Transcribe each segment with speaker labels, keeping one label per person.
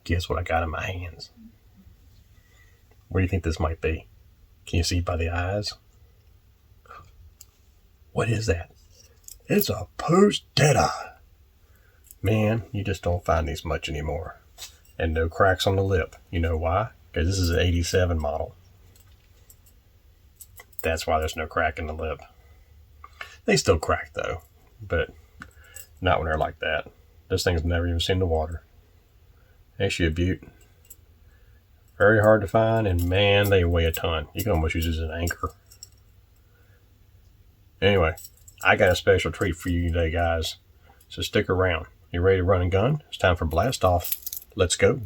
Speaker 1: guess what I got in my hands? What do you think this might be? Can you see by the eyes? What is that? It's a post-deadeye. Man, you just don't find these much anymore. And no cracks on the lip. You know why? Because this is an 87 model. That's why there's no crack in the lip. They still crack though, but not when they're like that. This thing's never even seen the water. Ain't she a beaut? Very hard to find, and man, they weigh a ton. You can almost use it as an anchor. Anyway, I got a special treat for you today, guys. So stick around. You ready to run and gun? It's time for blast off. Let's go.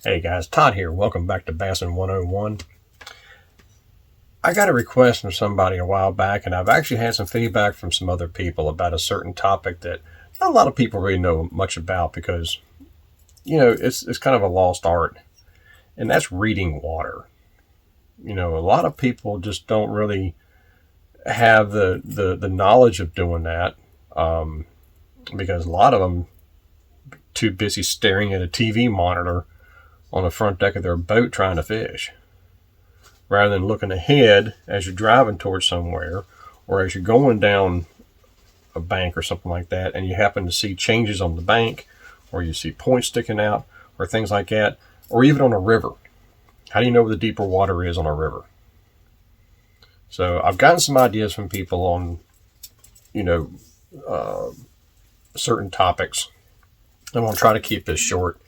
Speaker 1: Hey guys, Todd here. Welcome back to Bassin 101. I got a request from somebody a while back, and I've actually had some feedback from some other people about a certain topic that not a lot of people really know much about because, you know, it's kind of a lost art, and that's reading water. You know, a lot of people just don't really have the knowledge of doing that because a lot of them too busy staring at a TV monitor on the front deck of their boat trying to fish, rather than looking ahead as you're driving towards somewhere or as you're going down a bank or something like that, and you happen to see changes on the bank, or you see points sticking out, or things like that, or even on a river. How do you know where the deeper water is on a river? So I've gotten some ideas from people on, you know, certain topics. I'm going to try to keep this short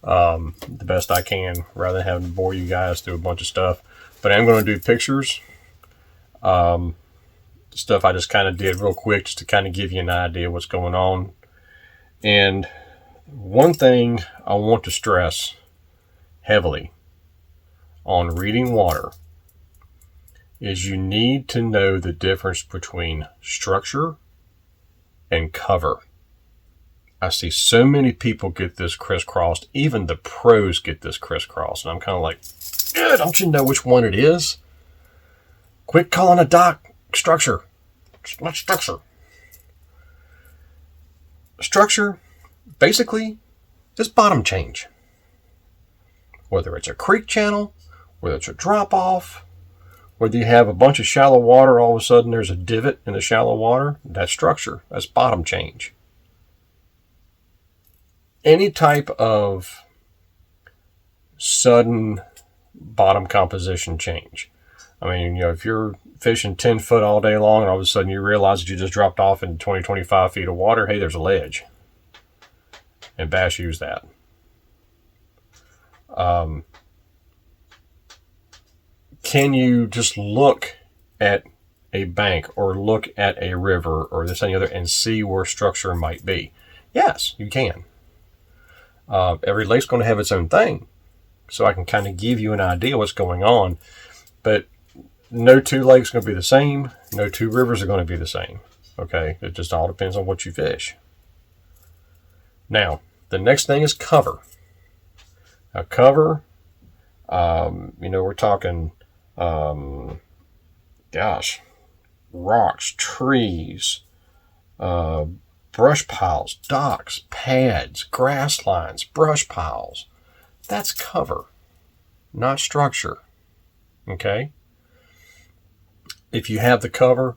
Speaker 1: the best I can, rather than having to bore you guys through a bunch of stuff. But I'm going to do pictures, stuff I just kind of did real quick just to kind of give you an idea what's going on. And one thing I want to stress heavily on reading water is you need to know the difference between structure and cover. I see so many people get this crisscrossed. Even the pros get this crisscrossed. And I'm kind of like, don't you know which one it is? Quit calling a dock structure. It's not structure. Structure, basically, is bottom change. Whether it's a creek channel, whether it's a drop-off, whether you have a bunch of shallow water, all of a sudden there's a divot in the shallow water, that's structure. That's bottom change. Any type of sudden bottom composition change. I mean, you know, if you're fishing 10 foot all day long and all of a sudden you realize that you just dropped off in 20, 25 feet of water, hey, there's a ledge. And bass use that. Can you just look at a bank or look at a river or this and the other and see where structure might be? Yes, you can. Every lake's going to have its own thing, so I can kind of give you an idea what's going on, but no two lakes are going to be the same. No two rivers are going to be the same. Okay, it just all depends on what you fish. Now, the next thing is cover. Now, cover, you know, we're talking, rocks, trees, brush piles, docks, pads, grass lines, brush piles. That's cover, not structure. Okay? If you have the cover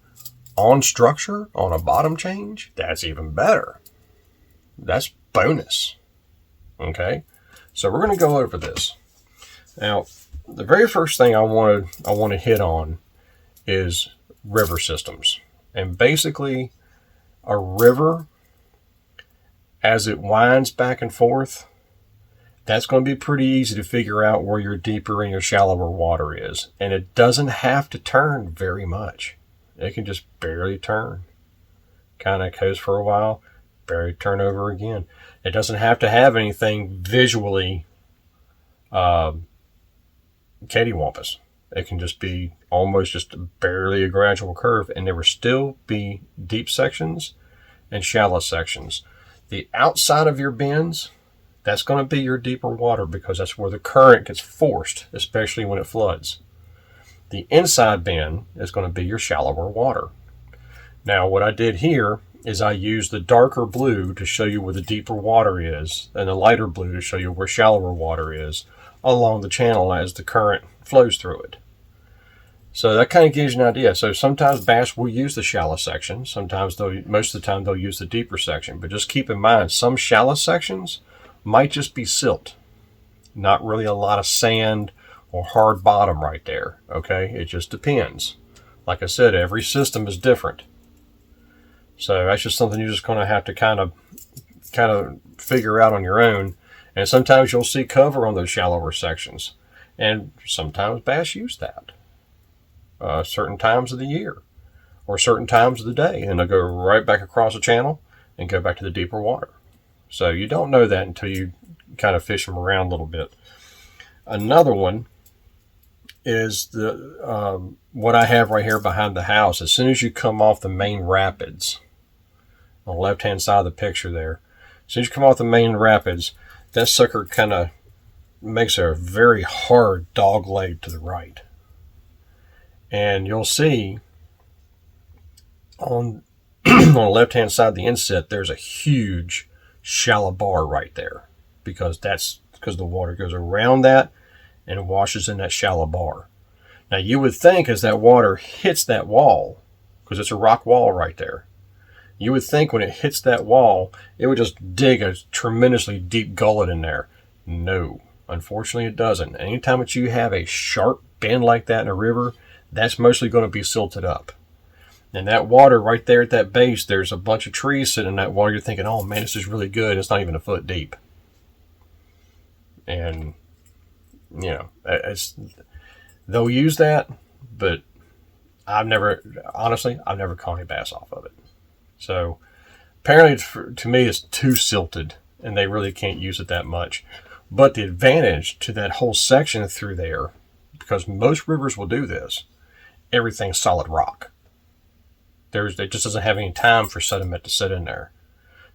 Speaker 1: on structure, on a bottom change, that's even better. That's bonus. Okay? So we're going to go over this. Now, the very first thing I want to hit on is river systems. And basically, a river, as it winds back and forth, That's going to be pretty easy to figure out where your deeper and your shallower water is. And it doesn't have to turn very much. It can just barely turn. Kind of goes for a while, barely turn over again. It doesn't have to have anything visually cattywampus. It can just be almost just barely a gradual curve, and there will still be deep sections and shallow sections. The outside of your bends, that's going to be your deeper water because that's where the current gets forced, especially when it floods. The inside bend is going to be your shallower water. Now, what I did here is I used the darker blue to show you where the deeper water is and the lighter blue to show you where shallower water is along the channel as the current flows through it. So that kind of gives you an idea. So sometimes bass will use the shallow section. Sometimes most of the time they'll use the deeper section. But just keep in mind, some shallow sections might just be silt. Not really a lot of sand or hard bottom right there. Okay, it just depends. Like I said, every system is different. So that's just something you're just going to have to kind of figure out on your own. And sometimes you'll see cover on those shallower sections. And sometimes bass use that. Certain times of the year or certain times of the day. And they'll go right back across the channel and go back to the deeper water. So you don't know that until you kind of fish them around a little bit. Another one is the what I have right here behind the house. As soon as you come off the main rapids, on the left-hand side of the picture there, as soon as you come off the main rapids, that sucker kind of makes a very hard dog leg to the right. And you'll see on, on the left-hand side of the inset, there's a huge shallow bar right there because the water goes around that and washes in that shallow bar. Now you would think as that water hits that wall, because it's a rock wall right there, you would think when it hits that wall, it would just dig a tremendously deep gullet in there. No, unfortunately it doesn't. Anytime that you have a sharp bend like that in a river, that's mostly going to be silted up. And that water right there at that base, there's a bunch of trees sitting in that water. You're thinking, oh man, this is really good. It's not even a foot deep. And, you know, they'll use that, but I've never caught any bass off of it. So apparently to me it's too silted and they really can't use it that much. But the advantage to that whole section through there, because most rivers will do this, everything's solid rock. It just doesn't have any time for sediment to sit in there.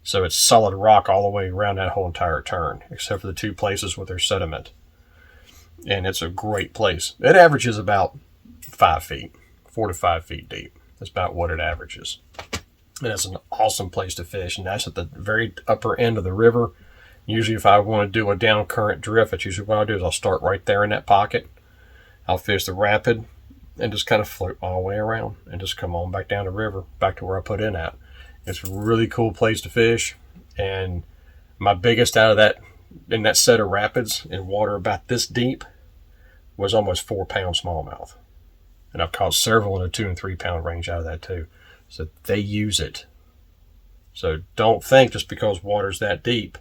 Speaker 1: So it's solid rock all the way around that whole entire turn, except for the two places with their sediment. And it's a great place. It averages about 5 feet, 4 to 5 feet deep. That's about what it averages. And it's an awesome place to fish. And that's at the very upper end of the river. Usually if I want to do a down current drift, that's usually what I'll do is I'll start right there in that pocket. I'll fish the rapid and just kind of float my way around and just come on back down the river, back to where I put in at. It's a really cool place to fish. And my biggest out of that, in that set of rapids in water about this deep, was almost 4-pound smallmouth. And I've caught several in the 2 and 3 pound range out of that too. So they use it. So don't think just because water's that deep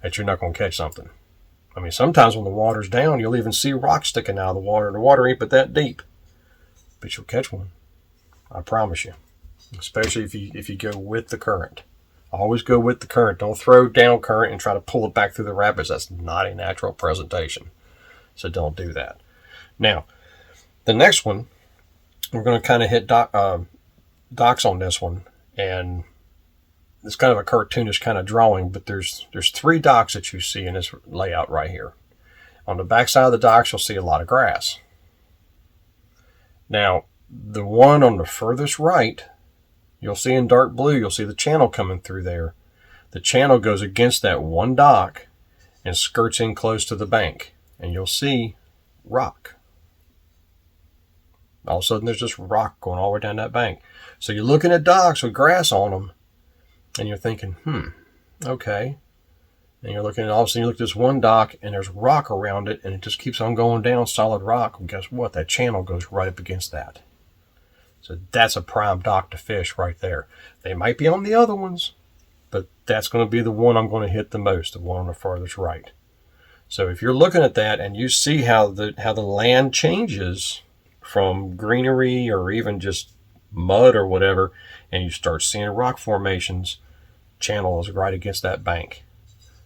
Speaker 1: that you're not going to catch something. I mean, sometimes when the water's down, you'll even see rocks sticking out of the water, and the water ain't but that deep. But you'll catch one. I promise you. Especially if you go with the current. Always go with the current. Don't throw down current and try to pull it back through the rapids. That's not a natural presentation. So don't do that. Now, the next one, we're going to kind of hit docks on this one. And it's kind of a cartoonish kind of drawing, but there's 3 docks that you see in this layout right here. On the back side of the docks, you'll see a lot of grass. Now, the one on the furthest right, you'll see in dark blue, you'll see the channel coming through there. The channel goes against that one dock and skirts in close to the bank. And you'll see rock. All of a sudden, there's just rock going all the way down that bank. So you're looking at docks with grass on them, and you're thinking, okay. And you're looking, and all of a sudden you look at this one dock, and there's rock around it, and it just keeps on going down, solid rock. And guess what? That channel goes right up against that. So that's a prime dock to fish right there. They might be on the other ones, but that's going to be the one I'm going to hit the most, the one on the farthest right. So if you're looking at that and you see how the land changes from greenery or even just mud or whatever, and you start seeing rock formations, channel is right against that bank.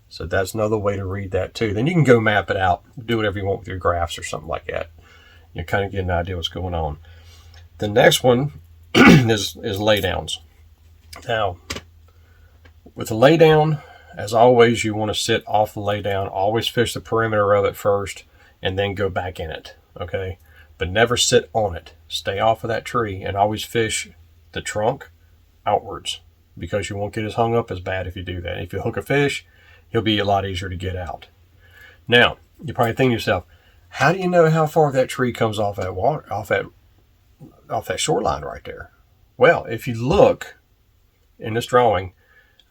Speaker 1: So that's another way to read that too. Then you can go map it out, do whatever you want with your graphs or something like that. You kind of get an idea what's going on. The next one is laydowns. Now, with the laydown, as always, you want to sit off the laydown. Always fish the perimeter of it first and then go back in it, okay? But never sit on it. Stay off of that tree and always fish the trunk outwards because you won't get as hung up as bad if you do that. If you hook a fish, he'll be a lot easier to get out. Now, you're probably thinking to yourself, how do you know how far that tree comes off that water, off that shoreline right there? Well, if you look in this drawing,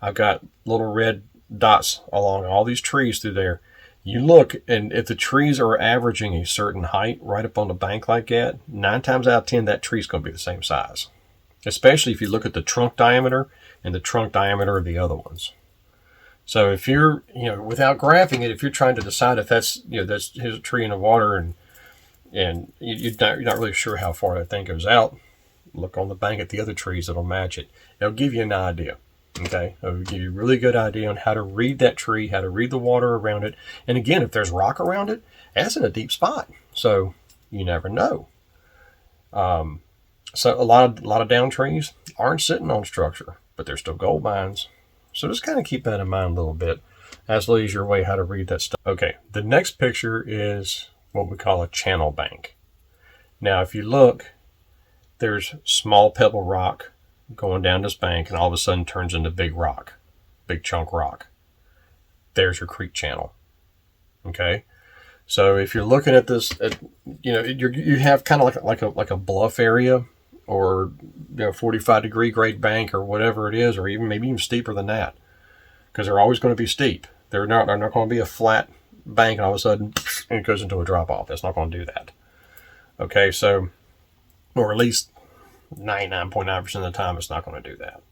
Speaker 1: I've got little red dots along all these trees through there. You look, and if the trees are averaging a certain height right up on the bank like that, 9 times out of 10, that tree's going to be the same size. Especially if you look at the trunk diameter and the trunk diameter of the other ones. So if you're, without graphing it, if you're trying to decide if that's his tree in the water and you're not really sure how far that thing goes out, look on the bank at the other trees that'll match it. It'll give you an idea. Okay, it'll give you a really good idea on how to read that tree, how to read the water around it. And again, if there's rock around it, that's in a deep spot. So you never know. So a lot of down trees aren't sitting on structure, but they're still gold mines. So just kind of keep that in mind a little bit. As leads your way how to read that stuff. Okay, the next picture is what we call a channel bank. Now, if you look, there's small pebble rock going down this bank and all of a sudden turns into big rock, big chunk rock. There's your creek channel. Okay, so if you're looking at this, you have kind of like a bluff area, or 45-degree grade bank or whatever it is, or maybe even steeper than that, because they're always going to be steep. They're not going to be a flat bank and all of a sudden it goes into a drop off. That's not going to do that. Okay, so, or at least 99.9% of the time, it's not going to do that.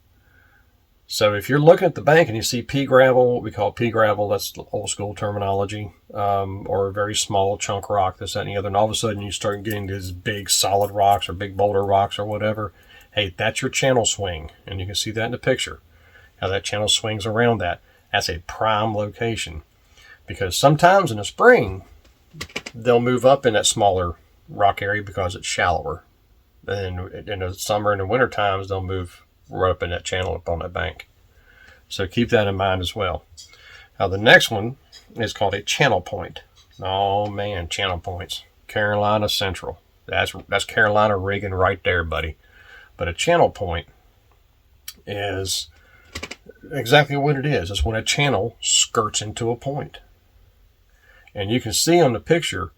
Speaker 1: So if you're looking at the bank and you see pea gravel, what we call pea gravel, that's old school terminology, or a very small chunk rock, this, that, and the other, and all of a sudden you start getting these big solid rocks or big boulder rocks or whatever, hey, that's your channel swing. And you can see that in the picture, how that channel swings around that. That's a prime location. Because sometimes in the spring, they'll move up in that smaller rock area because it's shallower. And in the summer and the winter times, they'll move right up in that channel up on that bank. So keep that in mind as well. Now the next one is called a channel point. Oh man, channel points. Carolina Central. That's Carolina Reagan right there, buddy. But a channel point is exactly what it is. It's when a channel skirts into a point. And you can see on the picture,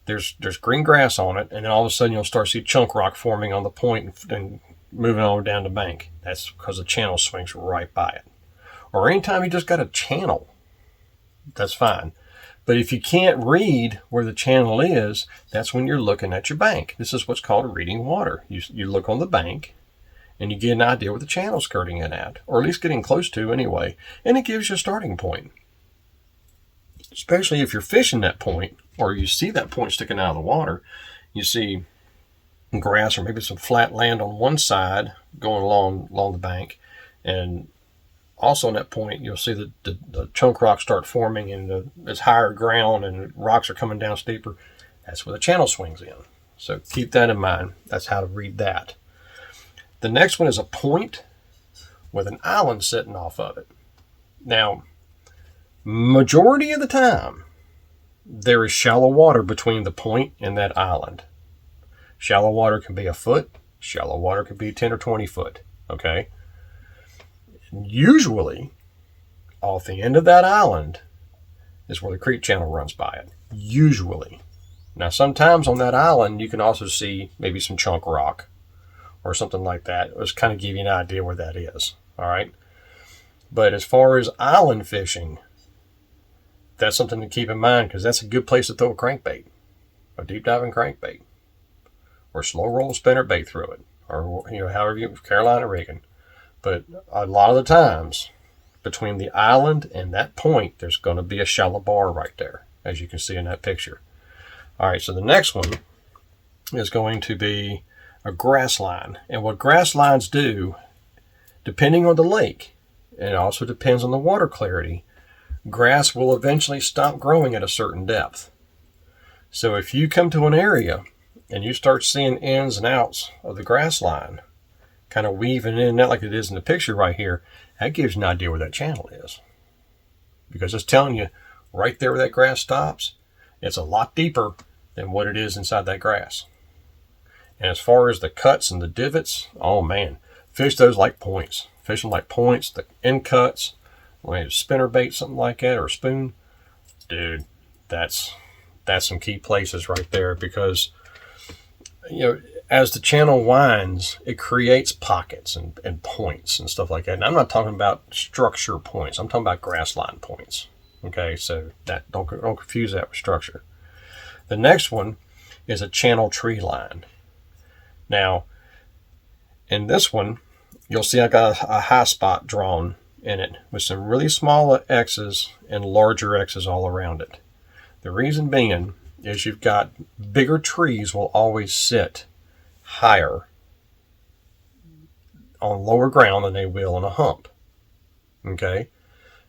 Speaker 1: there's green grass on it, and then all of a sudden you'll start to see chunk rock forming on the point and moving on down the bank. That's because the channel swings right by it. Or anytime you just got a channel, that's fine. But if you can't read where the channel is, that's when you're looking at your bank. This is what's called reading water. You look on the bank and you get an idea where the channel's skirting in at, or at least getting close to anyway. And it gives you a starting point. Especially if you're fishing that point, or you see that point sticking out of the water, you see grass or maybe some flat land on one side going along the bank, and also on that point you'll see the chunk rocks start forming, and it's higher ground and rocks are coming down steeper. That's where the channel swings in. So keep that in mind. That's how to read that. The next one is a point with an island sitting off of it. Now, majority of the time, there is shallow water between the point and that island. Shallow water can be a foot. Shallow water can be 10 or 20 foot. Okay? Usually, off the end of that island is where the creek channel runs by it. Usually. Now, sometimes on that island, you can also see maybe some chunk rock or something like that. Let's kind of give you an idea where that is. All right? But as far as island fishing, that's something to keep in mind, because that's a good place to throw a crankbait, a deep diving crankbait, or slow roll a spinner bait through it, or however you, Carolina rigging. But a lot of the times, between the island and that point, there's going to be a shallow bar right there, as you can see in that picture. All right, so the next one is going to be a grass line. And what grass lines do, depending on the lake, and it also depends on the water clarity, grass will eventually stop growing at a certain depth. So if you come to an area and you start seeing ins and outs of the grass line, kind of weaving in and out like it is in the picture right here, that gives you an idea where that channel is. Because it's telling you right there where that grass stops, it's a lot deeper than what it is inside that grass. And as far as the cuts and the divots, oh man, fish those like points. Fish them like points, the end cuts, when you spinner bait, something like that, or a spoon, dude, that's some key places right there, because as the channel winds, it creates pockets and points and stuff like that. And I'm not talking about structure points. I'm talking about grass line points. Okay, so that don't confuse that with structure. The next one is a channel tree line. Now, in this one, you'll see I got a high spot drawn in it with some really small X's and larger X's all around it. The reason being is you've got bigger trees will always sit higher on lower ground than they will on a hump. Okay?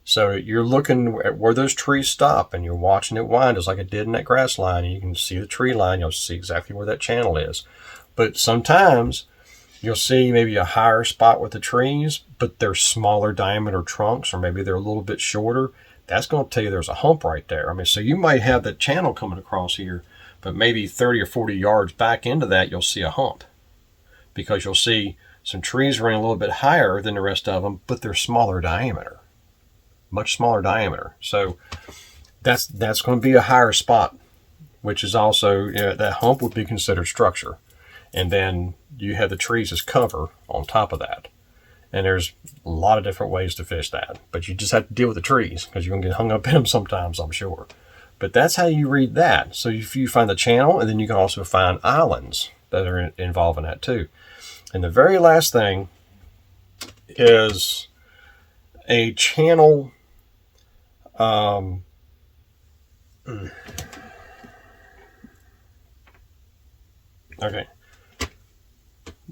Speaker 1: So you're looking at where those trees stop and you're watching it wind just like it did in that grass line, and you can see the tree line. You'll see exactly where that channel is. But sometimes you'll see maybe a higher spot with the trees, but they're smaller diameter trunks, or maybe they're a little bit shorter. That's going to tell you there's a hump right there. I mean, so you might have that channel coming across here, but maybe 30 or 40 yards back into that, you'll see a hump, because you'll see some trees running a little bit higher than the rest of them, but they're smaller diameter, much smaller diameter. So that's going to be a higher spot, which is also, that hump would be considered structure. And then you have the trees as cover on top of that. And there's a lot of different ways to fish that. But you just have to deal with the trees, because you're going to get hung up in them sometimes, I'm sure. But that's how you read that. So if you find the channel, and then you can also find islands that are involved in that too. And the very last thing is a channel. Okay.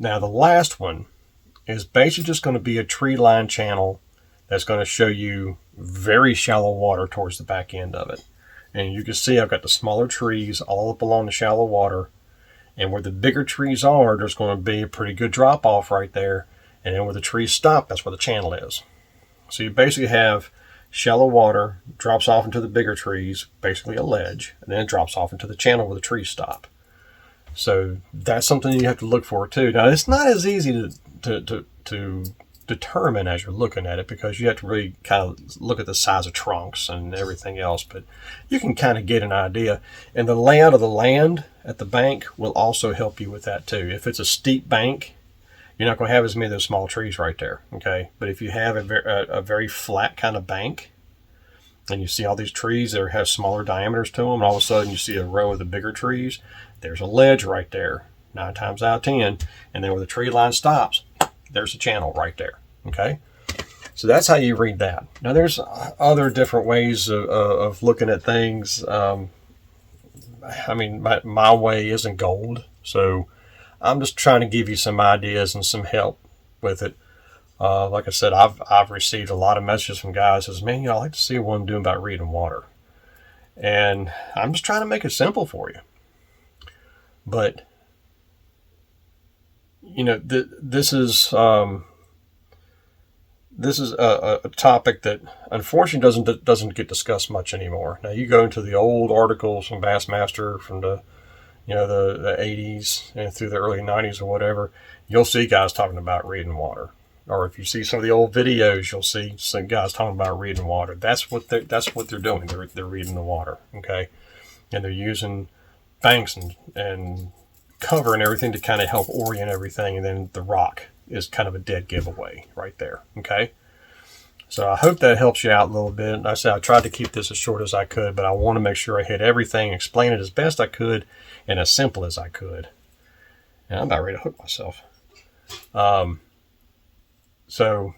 Speaker 1: Now the last one is basically just going to be a tree line channel that's going to show you very shallow water towards the back end of it. And you can see I've got the smaller trees all up along the shallow water. And where the bigger trees are, there's going to be a pretty good drop off right there. And then where the trees stop, that's where the channel is. So you basically have shallow water, drops off into the bigger trees, basically a ledge, and then it drops off into the channel where the trees stop. So that's something you have to look for too. Now, it's not as easy to determine as you're looking at it, because you have to really kind of look at the size of trunks and everything else, but you can kind of get an idea. And the layout of the land at the bank will also help you with that too. If it's a steep bank, you're not going to have as many of those small trees right there, okay? But if you have a very flat kind of bank, and you see all these trees that have smaller diameters to them, and all of a sudden you see a row of the bigger trees, there's a ledge right there, 9 times out of 10, and then where the tree line stops, there's a channel right there, okay? So that's how you read that. Now there's other different ways of looking at things. I mean, my way isn't gold, so I'm just trying to give you some ideas and some help with it. Like I said, I've received a lot of messages from guys that says, man, I'd like to see what I'm doing about reading water. And I'm just trying to make it simple for you. But, this is a topic that unfortunately doesn't get discussed much anymore. Now you go into the old articles from Bassmaster from the 80s and through the early 90s or whatever, you'll see guys talking about reading water. Or if you see some of the old videos, you'll see some guys talking about reading water. That's what they're doing. They're reading the water, okay? And they're using banks and cover and everything to kind of help orient everything. And then the rock is kind of a dead giveaway right there, okay? So I hope that helps you out a little bit. I said I tried to keep this as short as I could, but I want to make sure I hit everything, explain it as best I could, and as simple as I could. And I'm about ready to hook myself. So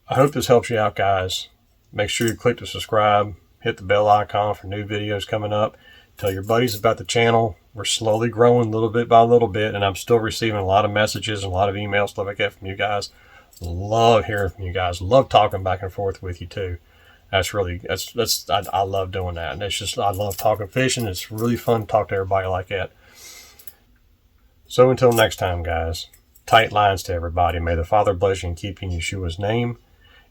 Speaker 1: I hope this helps you out, guys. Make sure you click to subscribe, Hit the bell icon for new videos coming up. Tell your buddies about the channel. We're slowly growing little bit by little bit, and I'm still receiving a lot of messages and a lot of emails, stuff like that from you guys. Love hearing from you guys. Love talking back and forth with you too. I love doing that. And it's just, I love talking fishing. It's really fun to talk to everybody like that. So until next time, guys, tight lines to everybody. May the Father bless you and keep you in Yeshua's name.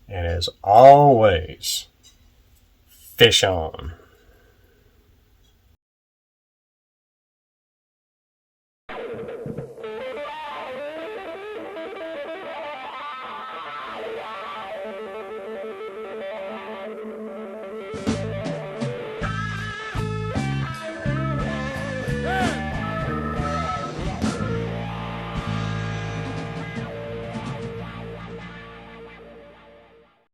Speaker 1: And as always, fish on.